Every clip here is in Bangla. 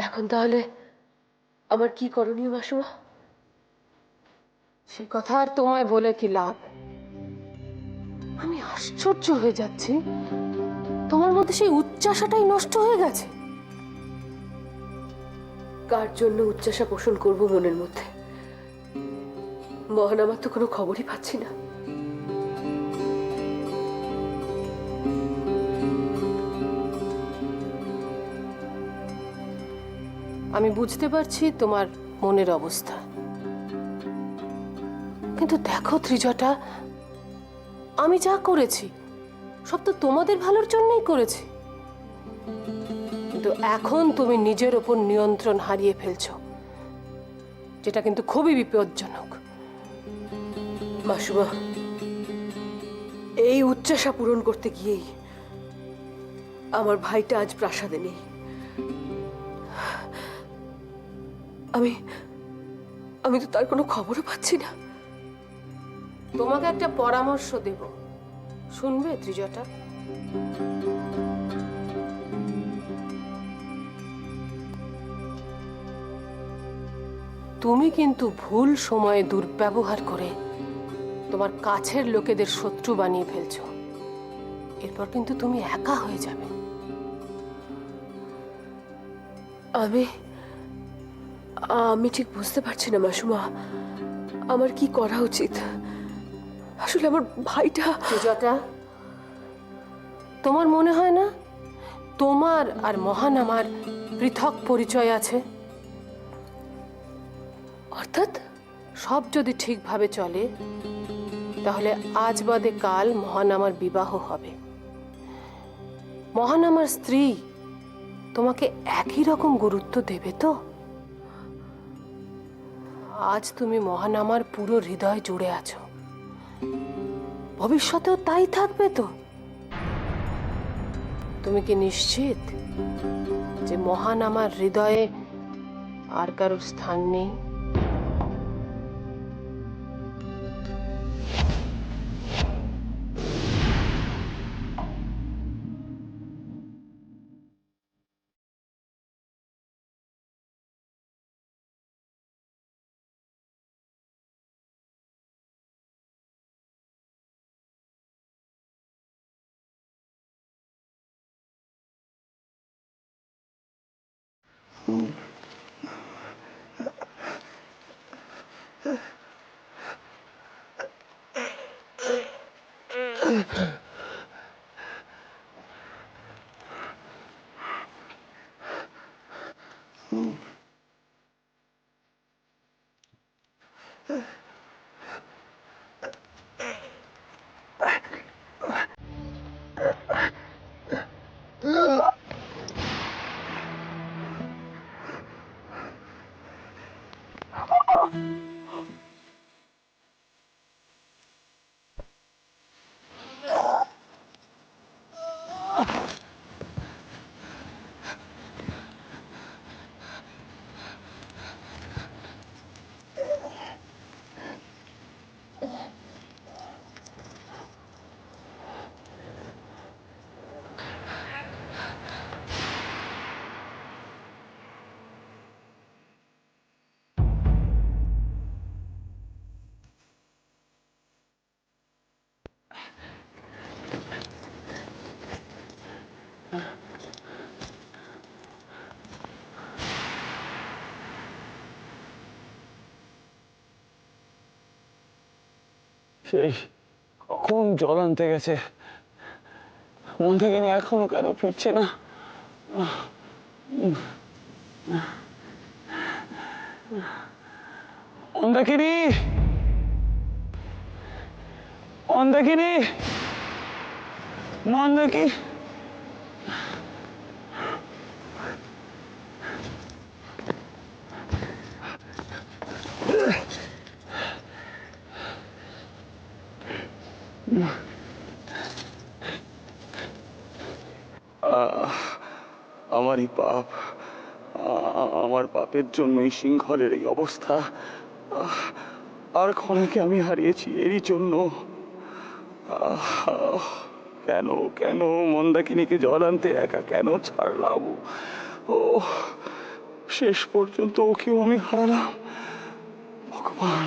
এখন তাহলে আমার কি করণীয় মাসিমা? সে কথা আর তোমায় বলে কি লাভ? আমি আশ্চর্য হয়ে যাচ্ছি, তোমার মধ্যে সেই উচ্চাশাটাই নষ্ট হয়ে গেছে। কার জন্য উচ্চাসা পোষণ করব মনের মধ্যে? মহান আমার তো কোনো খবরই পাচ্ছি না। আমি বুঝতে পারছি তোমার মনের অবস্থা, কিন্তু দেখো ত্রিজটা, আমি যা করেছি সব তো তোমাদের ভালোর জন্যই করেছি। কিন্তু এখন তুমি নিজের ওপর নিয়ন্ত্রণ হারিয়ে ফেলছো, যেটা কিন্তু খুবই বিপজ্জনক। মাসিমা, এই উচ্চাসা পূরণ করতে গিয়েই আমার ভাইটা আজ প্রাসাদে নেই। আমি আমি তো তার কোনো খবরও পাচ্ছি না। তোমাকে একটা পরামর্শ দেব, শুনবে ত্রিজটা? তুমি কিন্তু ভুল সময়ে দুর্ব্যবহার করে তোমার কাছের লোকেদের শত্রু বানিয়ে ফেলছো। এরপর কিন্তু তুমি একা হয়ে যাবে। আমি আমি ঠিক বুঝতে পারছি না মাসুমা, আমার কি করা উচিত। আসলে আমার ভাইটা। ত্রিজটা, তোমার মনে হয় না তোমার আর মহানামার পৃথক পরিচয় আছে? অর্থাৎ? সব যদি ঠিকভাবে চলে তাহলে আজ বাদে কাল মহানামার বিবাহ হবে। মহানামার স্ত্রী তোমাকে একই রকম গুরুত্ব দেবে তো? আজ তুমি মহানামার পুরো হৃদয় জুড়ে আছো, ভবিষ্যতেও তাই থাকবে তো? তুমি কি নিশ্চিত যে মহানামার হৃদয়ে আর কারোর স্থান নেই? সেই কখন জল আনতে গেছে, মন্দাকিনী এখনো কেন ফিরছে না? মন্দাকিনী, মন্দাকিনী, মন্দাকিনী। আমারই পাপ, আমার পাপের জন্যই সিংহলের এই অবস্থা। আর ক্ষণাকে আমি হারিয়েছি এরই জন্য। কেন কেন মন্দাকিনীকে জল আনতে একা কেন ছাড়লাম? ও শেষ পর্যন্ত ওকেও আমি হারালাম। ভগবান,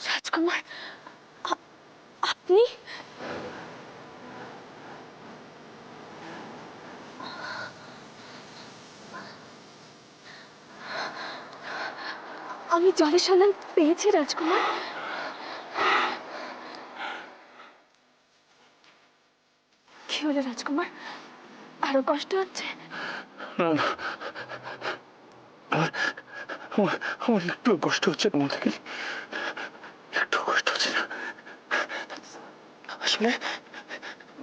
রাজকুমার, আপনি? আমি জলের সন্ধান পেয়েছি রাজকুমার। কি হলো রাজকুমার, আরো কষ্ট হচ্ছে? না না, আমার আমার একটু কষ্ট হচ্ছে না, থেকে একটু কষ্ট হচ্ছে না। আসলে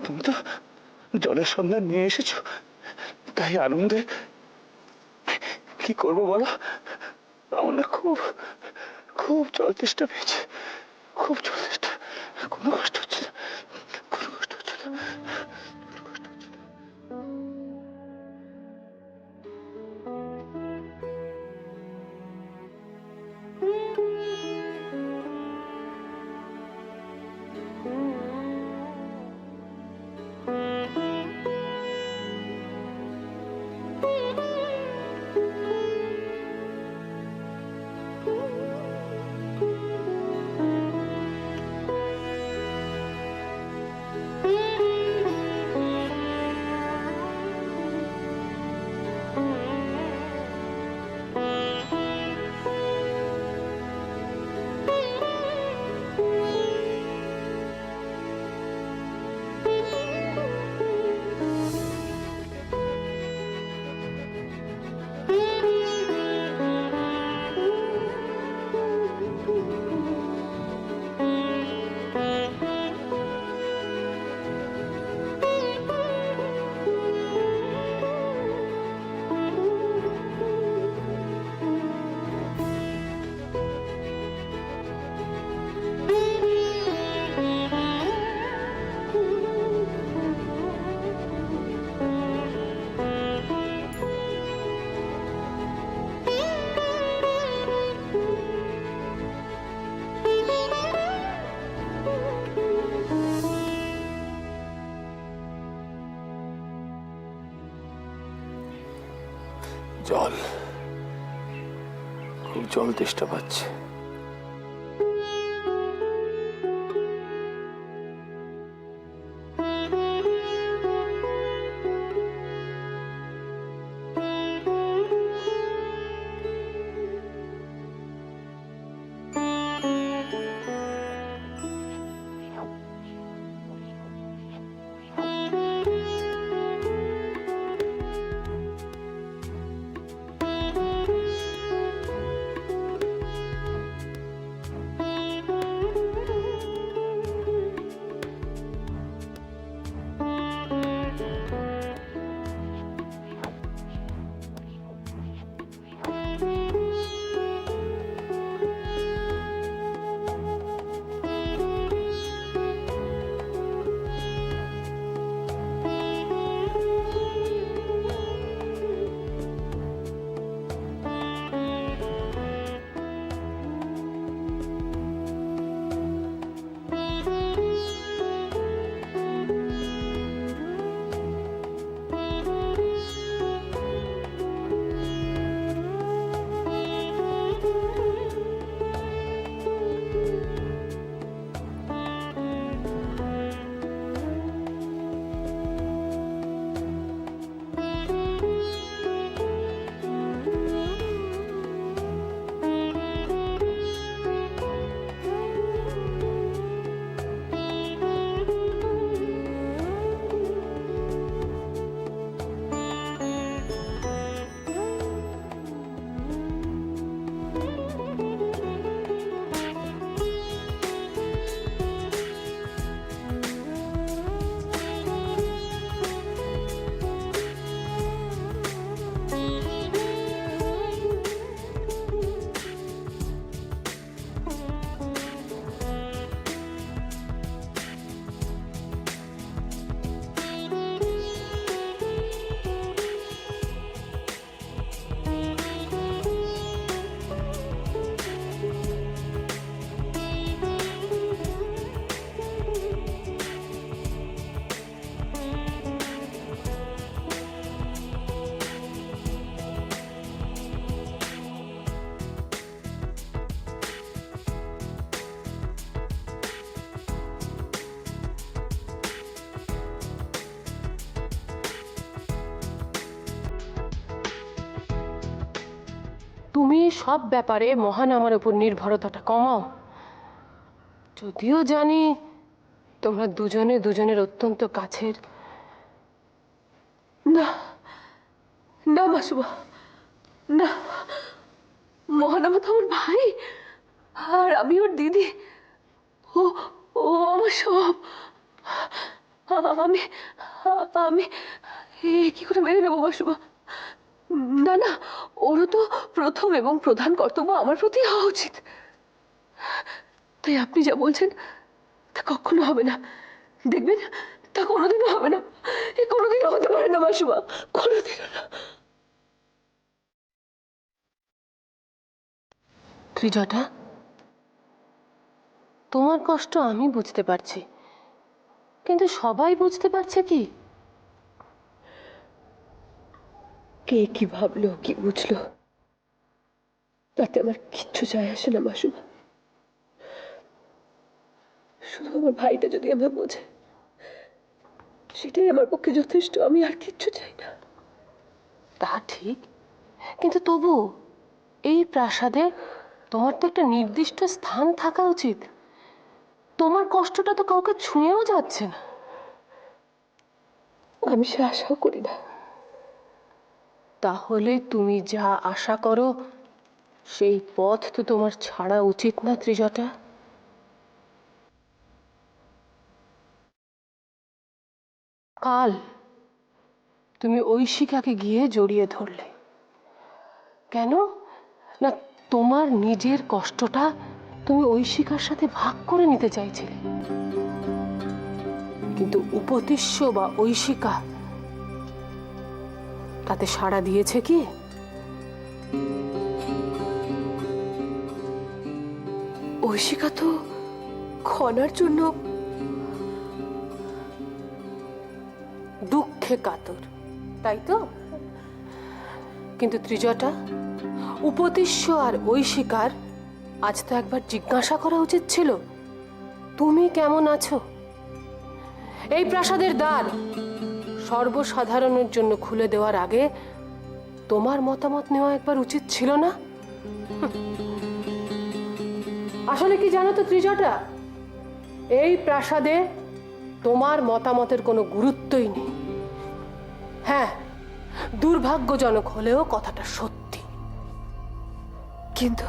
তুমি তো জলের সন্ধান নিয়ে এসেছো, তাই আনন্দে কি করবো বলো। আমার না খুব খুব জল তেষ্টা পেয়েছে, খুব জল তেষ্টা। কোনো কষ্ট হচ্ছে না, কোনো কষ্ট হচ্ছে না, কোনো কষ্ট হচ্ছে না। জল, খুব জল তেষ্টা পাচ্ছে। তুমি সব ব্যাপারে মহান আমার উপর নির্ভরতাটা কমাও। যদিও জানি তোমরা দুজনে দুজনের অত্যন্ত কাছের। না না মাসুমা, না, মহানামা তো আমার ভাই, আর আমি ওর দিদি। ও ও আমার সব। আমি আমি কি করে মেনে নেবো মাসুমা? না না, ওরও তো প্রথম এবং প্রধান কর্তব্য আমার প্রতি হওয়া উচিত। তাই আপনি যা বলছেন তা কখনো হবে না, দেখবেন, তা কোনোদিনও হবে না। এ কোনোদিনও হতে পারে না মাসুমা, কোনোদিনও না। ত্রিজটা, তোমার কষ্ট আমি বুঝতে পারছি, কিন্তু সবাই বুঝতে পারছে কি? কে কি ভাবলো, কি বুঝলো, তাতে আমার কিচ্ছু যায় আসে না মাসুমা। শুধু আমার ভাইটা যদি আমায় বোঝে, সেটাই আমার পক্ষে যথেষ্ট। আমি আর কিচ্ছু চাই না। তা ঠিক, কিন্তু তবু এই প্রাসাদে তোমার তো একটা নির্দিষ্ট স্থান থাকা উচিত। তোমার কষ্টটা তো কাউকে ছুঁয়েও যাচ্ছে না। আমি সে আশাও করি না। তাহলে তুমি যা আশা করো সেই পথ তো তোমার ছাড়া উচিত না ত্রিজটা। কাল তুমি ঐশিকাকে গিয়ে জড়িয়ে ধরলে কেন? না, তোমার নিজের কষ্টটা তুমি ঐশিকার সাথে ভাগ করে নিতে চাইছিলে, কিন্তু উপতিষ্য বা ঐশিকা তাতে সাড়া দিয়েছে কি? ঐশিকা তো খনার জন্য দুঃখে কাতর, তাই তো? কিন্তু ত্রিজটা, উপতিষ্য আর ঐশিকার আজ তো একবার জিজ্ঞাসা করা উচিত ছিল, তুমি কেমন আছো? এই প্রাসাদের দ্বার সর্বসাধারণের জন্য খুলে দেওয়ার আগে তোমার মতামত নেওয়া একবার উচিত ছিল না? আসলে কি জানো তো ত্রিজটা, এই প্রাসাদে তোমার মতামতের কোনো গুরুত্বই নেই। হ্যাঁ, দুর্ভাগ্যজনক হলেও কথাটা সত্যি। কিন্তু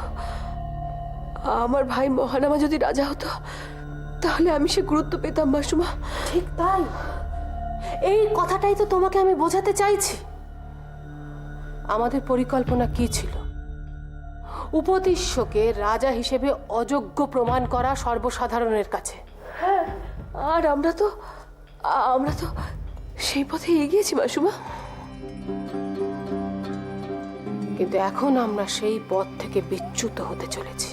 আমার ভাই মহানামা যদি রাজা হতো, তাহলে আমি সে গুরুত্ব পেতাম মাসুমা। ঠিক তাই, এই কথাটাই তো তোমাকে আমি বোঝাতে চাইছি। আমাদের পরিকল্পনা কি ছিল? উপতিষ্যকে রাজা হিসেবে অযোগ্য প্রমাণ করা সর্বসাধারণের কাছে। হ্যাঁ, আর আমরা তো সেই পথে এগিয়েছি মাসুমা। কিন্তু এখন আমরা সেই পথ থেকে বিচ্যুত হতে চলেছি।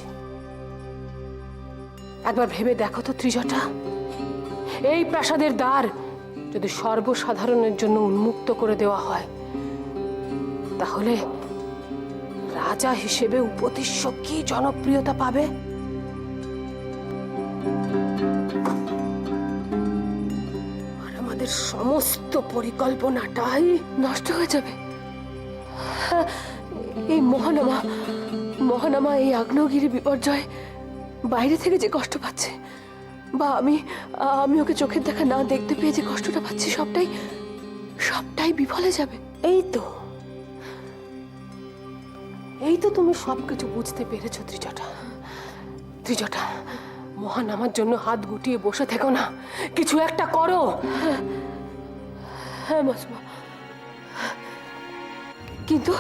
একবার ভেবে দেখো তো ত্রিজটা, এই প্রাসাদের দ্বার যদি সর্বসাধারণের জন্য উন্মুক্ত করে দেওয়া হয়, তাহলে রাজা হিসেবে উপতিষ্য কি জনপ্রিয়তা পাবে? আর আমাদের সমস্ত পরিকল্পনাটাই নষ্ট হয়ে যাবে। হ্যাঁ, এই মহানামা এই আগ্নেয়গিরি বিপর্যয় বাইরে থেকে যে কষ্ট পাচ্ছে, বা আমি ওকে চোখের দেখা না দেখতে পেয়ে যে কষ্টটা পাচ্ছি, সবটাই বিফলে যাবে। এই তো তুমি সবকিছু বুঝতে পেরেছো ত্রিজটা। মহান আমার জন্য হাত গুটিয়ে বসে থেকো না, কিছু একটা করো। হ্যাঁ মাসুমা, কিন্তু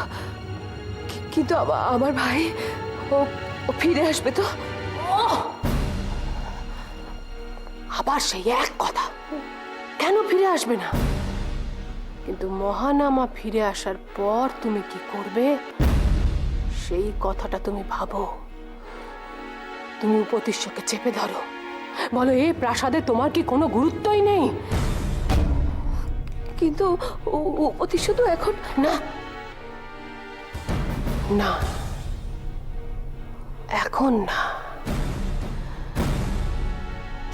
কিন্তু আমার ভাই ও ফিরে আসবে তো? আবার সেই এক কথা, কেন ফিরে আসবে না? কিন্তু মহানামা ফিরে আসার পর তুমি কি করবে সেই কথাটা তুমি ভাবো। তুমি উপতিষ্যকে চেপে ধরো, বলো এই প্রাসাদে তোমার কি কোনো গুরুত্বই নেই? কিন্তু উপতিষ্য তো এখন না না, এখন না।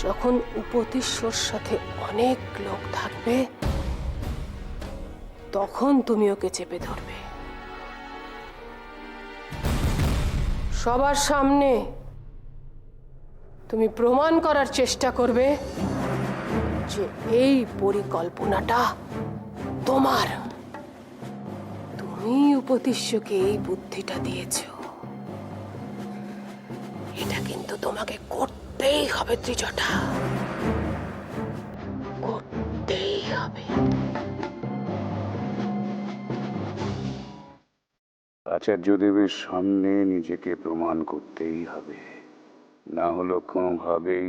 যখন উপতিষ্যর সাথে অনেক লোক থাকবে, তখন তুমি ওকে চেপে ধরবে। সবার সামনে তুমি প্রমাণ করার চেষ্টা করবে যে এই পরিকল্পনাটা তোমার। তুমি উপতিষ্যকে এই বুদ্ধিটা দিয়েছ, এটা কিন্তু তোমাকে করতেই হবে ত্রিজটা, করতেই হবে। আচার্য দেবের সামনে নিজেকে প্রমাণ করতেই হবে, না হলে কোনোভাবেই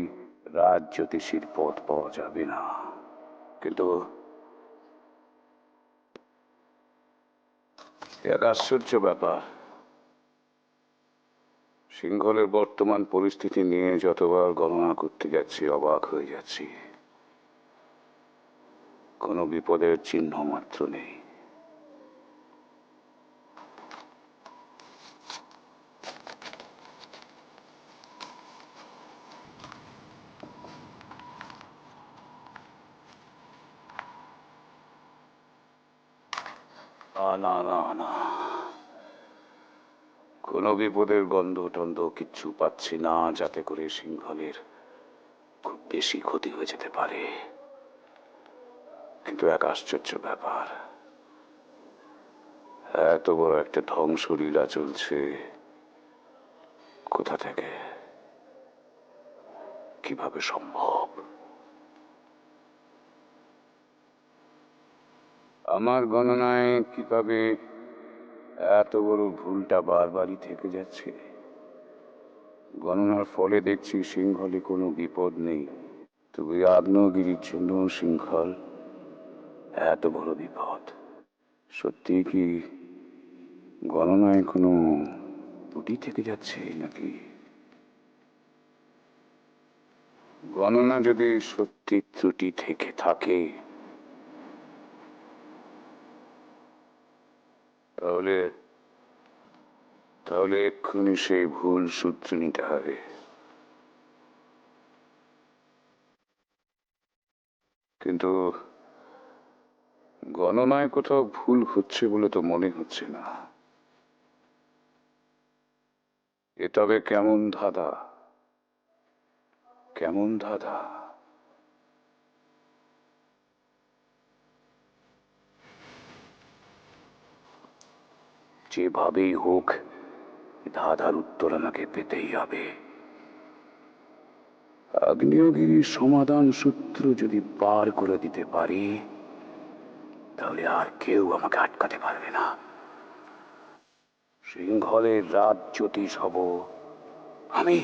রাজ জ্যোতিষীর পথ পাওয়া যাবে না। কিন্তু এক আশ্চর্য ব্যাপার, সিংহলের বর্তমান পরিস্থিতি নিয়ে যতবার গণনা করতে যাচ্ছি অবাক হয়ে যাচ্ছি। কোনো বিপদের চিহ্ন মাত্র নেই। না না না না, কোনো বিপদের গন্ধ টন্ধ কিচ্ছু পাচ্ছি না, যাতে করে সিংহলের খুব বেশি ক্ষতি হয়ে যেতে পারে। কিন্তু এক আশ্চর্য ব্যাপার, এত বড় একটা ধ্বংসলীলা চলছে, কোথা থেকে, কিভাবে সম্ভব? আমার গণনায় কিভাবে এত বড় ভুলটা বারবারই থেকে যাচ্ছে? গণনার ফলে দেখছি সিংহলে কোনো বিপদ নেই, তবে আগ্নেয়গিরির জন্য সিংহল এত বড় বিপদ। সত্যি কি গণনায় কোনো ত্রুটি থেকে যাচ্ছে নাকি? গণনা যদি সত্যি ত্রুটি থেকে থাকে, তাহলে তাহলে এক্ষুনি সেই ভুল সূত্র নিতে হবে। কিন্তু গণনায় কোথাও ভুল হচ্ছে বলে তো মনে হচ্ছে না। এ তবে কেমন ধাঁধা, কেমন ধাঁধা! যেভাবেই হোক ধাঁধার উত্তর আমাকে পেতেই হবে। আগ্নেয়গিরির সমাধান সূত্র যদি পার করে দিতে পারি, তাহলে আর কেউ আমাকে আটকাতে পারবে না। সিংহলের রাজ জ্যোতিষ হব আমি।